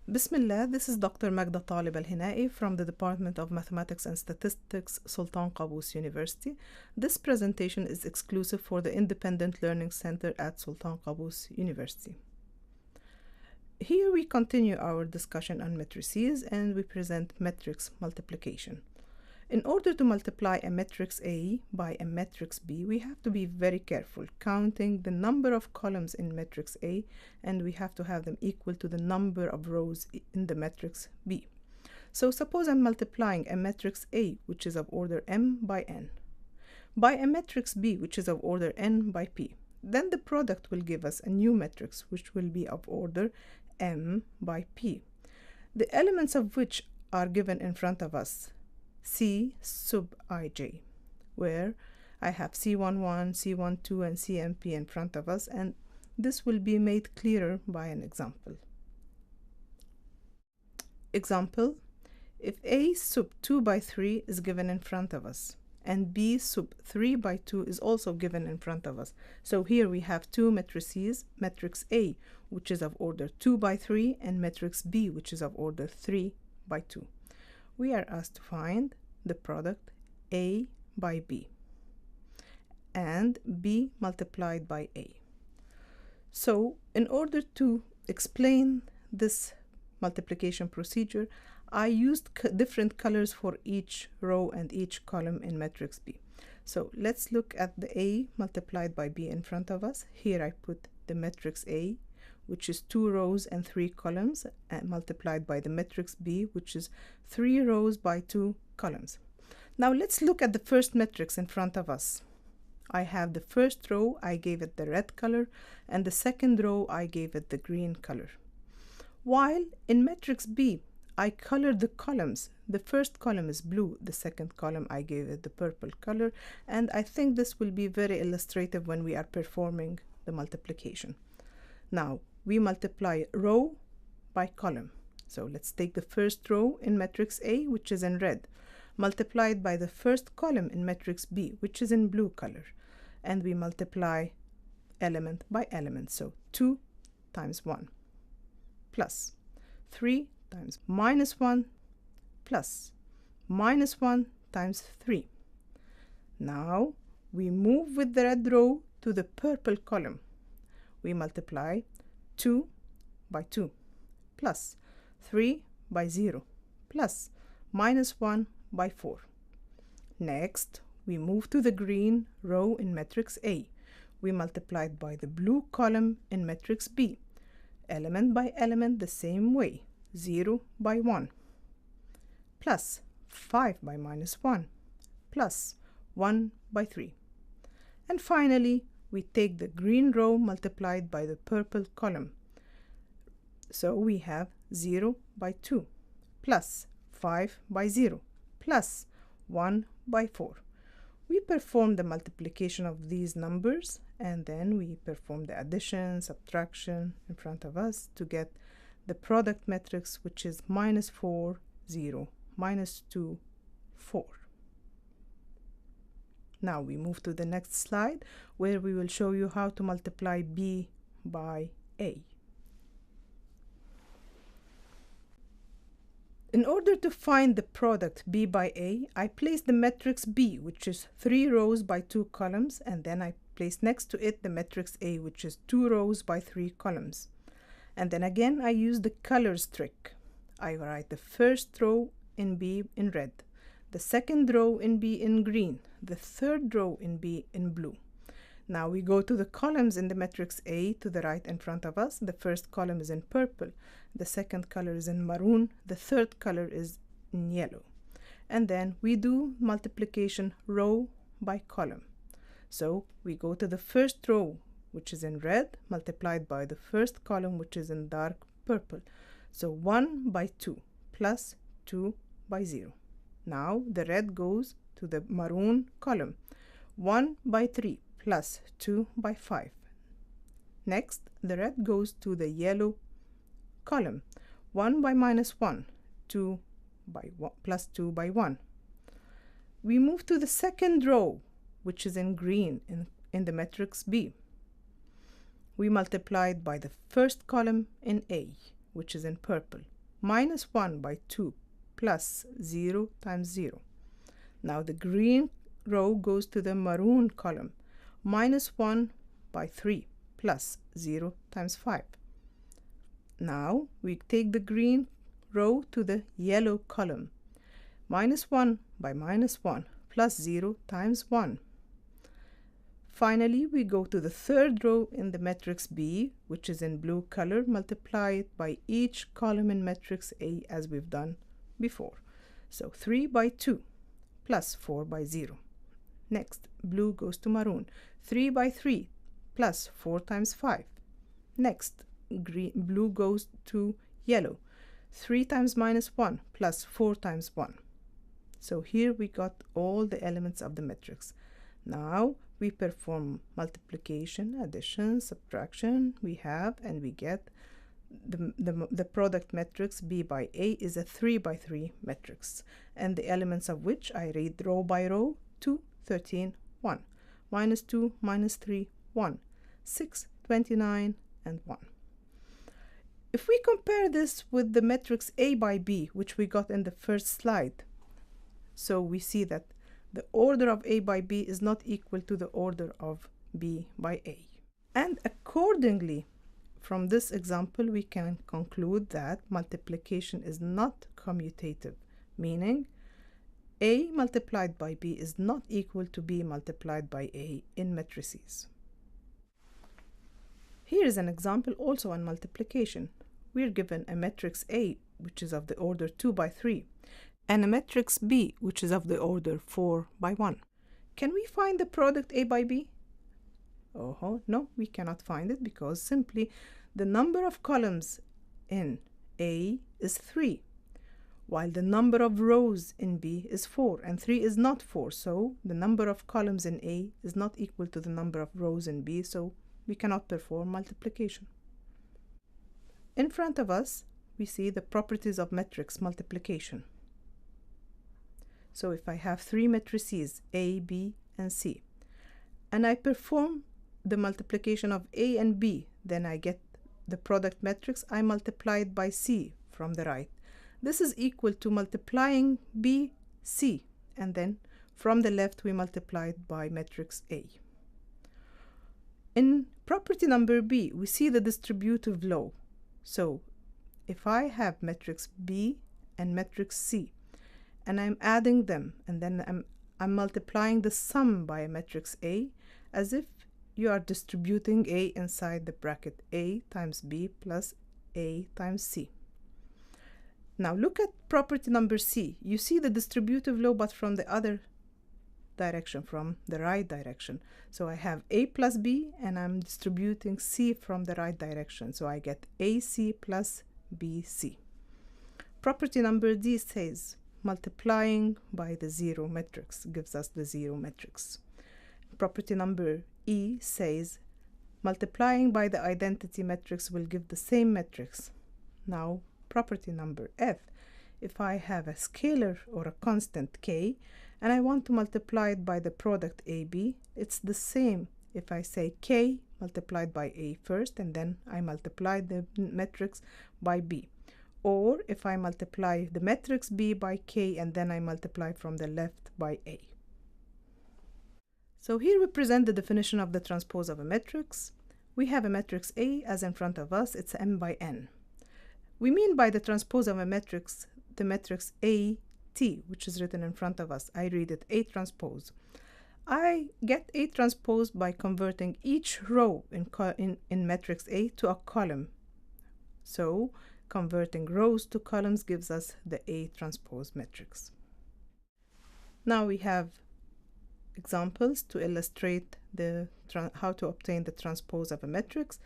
Bismillah, this is Dr. Magda Talib Al-Hinai from the Department of Mathematics and Statistics, Sultan Qaboos University. This presentation is exclusive for the Independent Learning Center at Sultan Qaboos University. Here we continue our discussion on matrices and we present matrix multiplication. In order to multiply a matrix A by a matrix B, we have to be very careful, counting the number of columns in matrix A, and we have to have them equal to the number of rows in the matrix B. So suppose I'm multiplying a matrix A, which is of order M by N, by a matrix B, which is of order N by P. Then the product will give us a new matrix, which will be of order M by P, the elements of which are given in front of us. C sub ij, where I have C11, C12, and CMP in front of us, and this will be made clearer by an example. Example, if A sub 2 by 3 is given in front of us, and B sub 3 by 2 is also given in front of us. So here we have two matrices, matrix A, which is of order 2 by 3, and matrix B, which is of order 3 by 2. We are asked to find the product A by B and B multiplied by A. So in order to explain this multiplication procedure, I used different colors for each row and each column in matrix B. So let's look at the A multiplied by B in front of us. Here I put the matrix A, which is 2 rows and 3 columns, and multiplied by the matrix B, which is 3 rows by 2 columns. Now let's look at the first matrix in front of us. I have the first row, I gave it the red color, and the second row, I gave it the green color. While in matrix B, I colored the columns. The first column is blue, the second column I gave it the purple color, and I think this will be very illustrative when we are performing the multiplication. Now, we multiply row by column. So let's take the first row in matrix A, which is in red, multiplied by the first column in matrix B, which is in blue color. And we multiply element by element. So 2 times 1 plus 3 times minus 1 plus minus 1 times 3. Now we move with the red row to the purple column. We multiply 2 by 2 plus 3 by 0 plus minus 1 by 4. Next, we move to the green row in matrix A. We multiply it by the blue column in matrix B. Element by element the same way. 0 by 1 plus 5 by minus 1 plus 1 by 3. And finally, we take the green row multiplied by the purple column. So we have 0 by 2 plus 5 by 0 plus 1 by 4. We perform the multiplication of these numbers, and then we perform the addition, subtraction in front of us to get the product matrix, which is minus 4, 0, minus 2, 4. Now we move to the next slide, where we will show you how to multiply B by A. In order to find the product B by A, I place the matrix B, which is 3 rows by 2 columns, and then I place next to it the matrix A, which is 2 rows by 3 columns. And then again, I use the colors trick. I write the first row in B in red, the second row in B in green, the third row in B in blue. Now we go to the columns in the matrix A to the right in front of us. The first column is in purple, the second color is in maroon, the third color is in yellow. And then we do multiplication row by column. So we go to the first row, which is in red, multiplied by the first column, which is in dark purple. So 1 by 2 plus 2 by 0. Now the red goes to the maroon column. 1 by 3 plus 2 by 5. Next, the red goes to the yellow column. 1 by minus 1, 2 by 1 plus 2 by 1. We move to the second row, which is in green in the matrix B. We multiplied by the first column in A, which is in purple. minus 1 by 2 plus 0 times 0. Now the green row goes to the maroon column, minus 1 by 3 plus 0 times 5. Now we take the green row to the yellow column, minus 1 by minus 1 plus 0 times 1. Finally, we go to the third row in the matrix B, which is in blue color, multiply it by each column in matrix A as we've done before. So 3 by 2 plus 4 by 0. Next, blue goes to maroon, 3 by 3 plus 4 times 5. Next, blue goes to yellow, 3 times minus 1 plus 4 times 1. So here we got all the elements of the matrix. Now we perform multiplication, addition, subtraction, and we get the product matrix B by A is a 3 by 3 matrix, and the elements of which I read row by row: 2, 13, 1, minus 2, minus 3, 1, 6, 29, and 1. If we compare this with the matrix A by B, which we got in the first slide, so we see that the order of A by B is not equal to the order of B by A. And accordingly, from this example, we can conclude that multiplication is not commutative, meaning A multiplied by B is not equal to B multiplied by A in matrices. Here is an example also on multiplication. We are given a matrix A, which is of the order 2 by 3, and a matrix B, which is of the order 4 by 1. Can we find the product A by B? Oh, no, we cannot find it, because simply the number of columns in A is 3, while the number of rows in B is 4, and 3 is not 4, so the number of columns in A is not equal to the number of rows in B, so we cannot perform multiplication. In front of us, we see the properties of matrix multiplication. So if I have 3 matrices, A, B, and C, and I perform the multiplication of A and B, then I get the product matrix. I multiply it by C from the right. This is equal to multiplying B, C, and then from the left we multiply it by matrix A. In property number B, we see the distributive law. So if I have matrix B and matrix C, and I'm adding them, and then I'm multiplying the sum by a matrix A, as if you are distributing A inside the bracket A times B plus A times C. Now look at property number C. You see the distributive law, but from the other direction, from the right direction. So I have A plus B, and I'm distributing C from the right direction. So I get AC plus BC. Property number D says multiplying by the zero matrix gives us the zero matrix. Property number E says multiplying by the identity matrix will give the same matrix. Now property number F, if I have a scalar or a constant K and I want to multiply it by the product AB, it's the same if I say K multiplied by A first and then I multiply the matrix by B, or if I multiply the matrix B by K and then I multiply from the left by A. So here we present the definition of the transpose of a matrix. We have a matrix A as in front of us, it's M by N. We mean by the transpose of a matrix the matrix A T, which is written in front of us. I read it A transpose. I get A transpose by converting each row in matrix A to a column. So converting rows to columns gives us the A transpose matrix. Now we have examples to illustrate how to obtain the transpose of a matrix.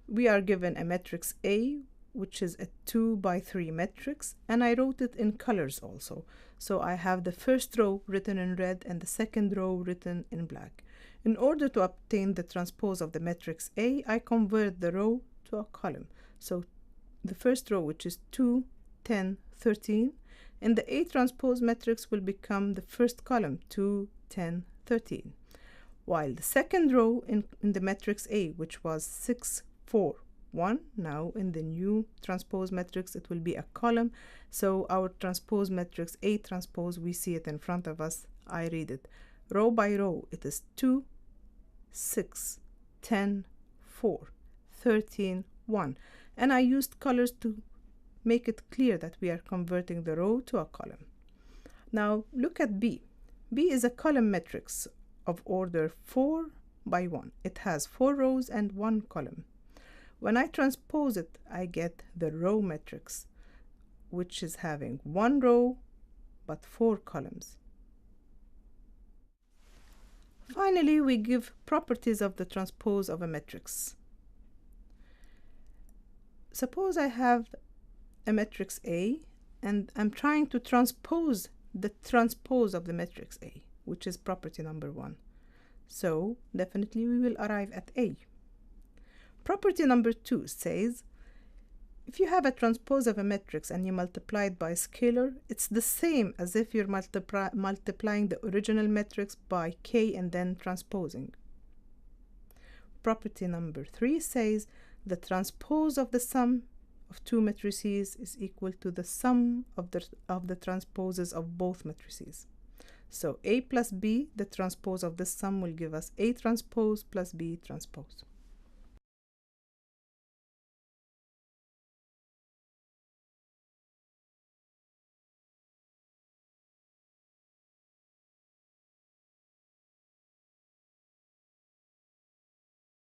We are given a matrix A, which is a 2 by 3 matrix, and I wrote it in colors also. So I have the first row written in red and the second row written in black. In order to obtain the transpose of the matrix A, I convert the row to a column. So the first row, which is 2, 10, 13, in the A transpose matrix will become the first column, 2, 10, 13. While the second row in the matrix A, which was 6, 4, 1. Now in the new transpose matrix it will be a column, so our transpose matrix A transpose, we see it in front of us. I read it row by row. It is 2, 6, 10, 4, 13, 1, and I used colors to make it clear that we are converting the row to a column. Now look at B. B is a column matrix of order 4 by 1. It has 4 rows and 1 column. When I transpose it, I get the row matrix, which is having 1 row but 4 columns. Finally, we give properties of the transpose of a matrix. Suppose I have a matrix A and I'm trying to transpose the transpose of the matrix A, which is property number 1. So definitely we will arrive at A. Property number 2 says if you have a transpose of a matrix and you multiply it by a scalar, it's the same as if you're multiplying the original matrix by k and then transposing. Property number 3 says the transpose of the sum of two matrices is equal to the sum of the transposes of both matrices. So A plus B, the transpose of this sum, will give us A transpose plus B transpose.